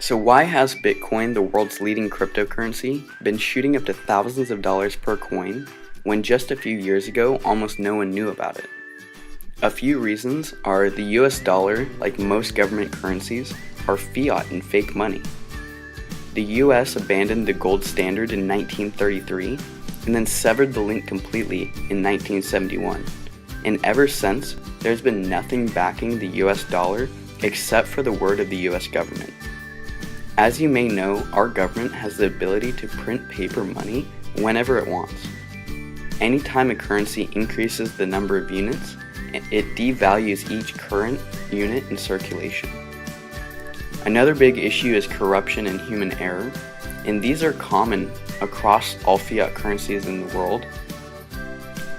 So why has Bitcoin, the world's leading cryptocurrency, been shooting up to thousands of dollars per coin when just a few years ago almost no one knew about it? A few reasons are the US dollar, like most government currencies, are fiat and fake money. The US abandoned the gold standard in 1933 and then severed the link completely in 1971. And ever since, there's been nothing backing the US dollar except for the word of the US government. As you may know, our government has the ability to print paper money whenever it wants. Anytime a currency increases the number of units, it devalues each current unit in circulation. Another big issue is corruption and human error, and these are common across all fiat currencies in the world.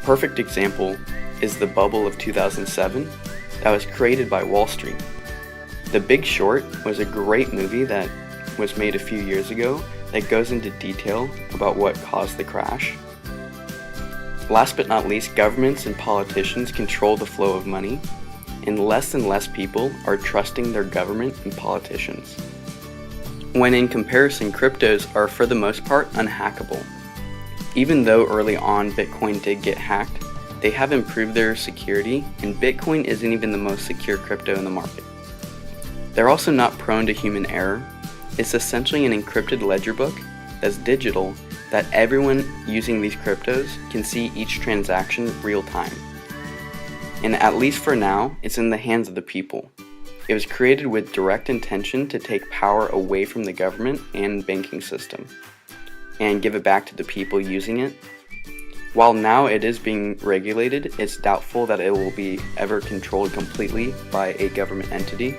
Perfect example is the bubble of 2007 that was created by Wall Street. The Big Short was a great movie that was made a few years ago that goes into detail about what caused the crash. Last but not least, governments and politicians control the flow of money, and less people are trusting their government and politicians. When in comparison, cryptos are for the most part unhackable. Even though early on Bitcoin did get hacked, they have improved their security, and Bitcoin isn't even the most secure crypto in the market. They're also not prone to human error. It's essentially an encrypted ledger book that's digital that everyone using these cryptos can see each transaction real time. And at least for now, it's in the hands of the people. It was created with direct intention to take power away from the government and banking system and give it back to the people using it. While now it is being regulated, it's doubtful that it will be ever controlled completely by a government entity.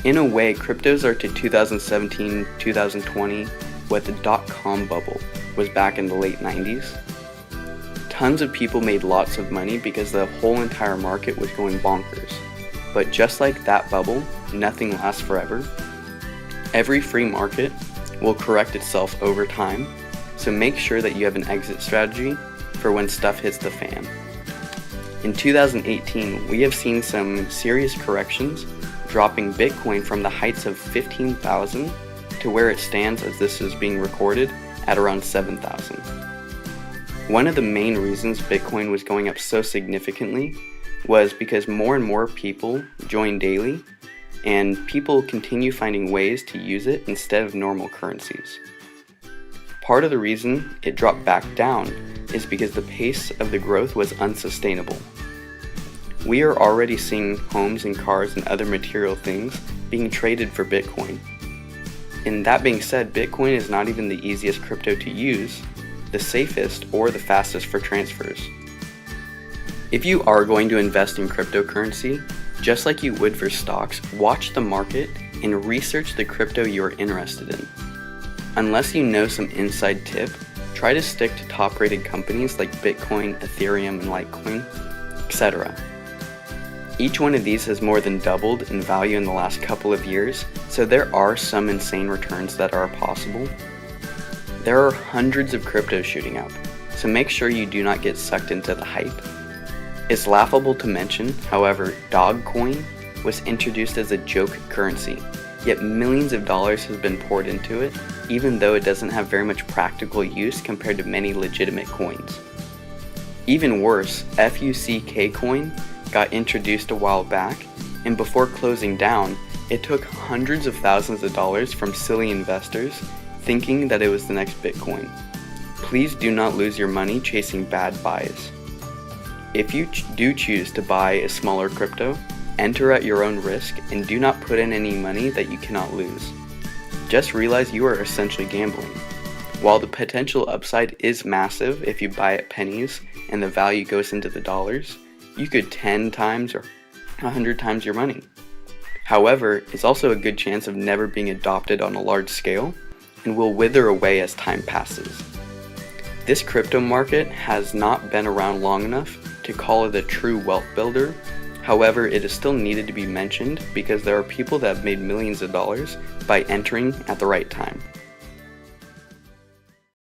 In a way, cryptos are to 2017-2020 what the dot-com bubble was back in the late 90s. Tons of people made lots of money because the whole entire market was going bonkers. But just like that bubble, nothing lasts forever. Every free market will correct itself over time, so make sure that you have an exit strategy for when stuff hits the fan. In 2018, we have seen some serious corrections, dropping Bitcoin from the heights of 15,000 to where it stands as this is being recorded at around 7,000. One of the main reasons Bitcoin was going up so significantly was because more and more people join daily, and people continue finding ways to use it instead of normal currencies. Part of the reason it dropped back down is because the pace of the growth was unsustainable. We are already seeing homes and cars and other material things being traded for Bitcoin. And that being said, Bitcoin is not even the easiest crypto to use, the safest, or the fastest for transfers. If you are going to invest in cryptocurrency, just like you would for stocks, watch the market and research the crypto you are interested in. Unless you know some inside tip, try to stick to top-rated companies like Bitcoin, Ethereum, and Litecoin, etc. Each one of these has more than doubled in value in the last couple of years, so there are some insane returns that are possible. There are hundreds of cryptos shooting up, so make sure you do not get sucked into the hype. It's laughable to mention, however, Dogecoin was introduced as a joke currency, yet millions of dollars has been poured into it, even though it doesn't have very much practical use compared to many legitimate coins. Even worse, FUCK coin got introduced a while back, and before closing down, it took hundreds of thousands of dollars from silly investors thinking that it was the next Bitcoin. Please do not lose your money chasing bad buys. If you do choose to buy a smaller crypto, enter at your own risk and do not put in any money that you cannot lose. Just realize you are essentially gambling. While the potential upside is massive if you buy at pennies and the value goes into the dollars, you could 10 times or 100 times your money. However, it's also a good chance of never being adopted on a large scale and will wither away as time passes. This crypto market has not been around long enough to call it a true wealth builder. However, it is still needed to be mentioned because there are people that have made millions of dollars by entering at the right time.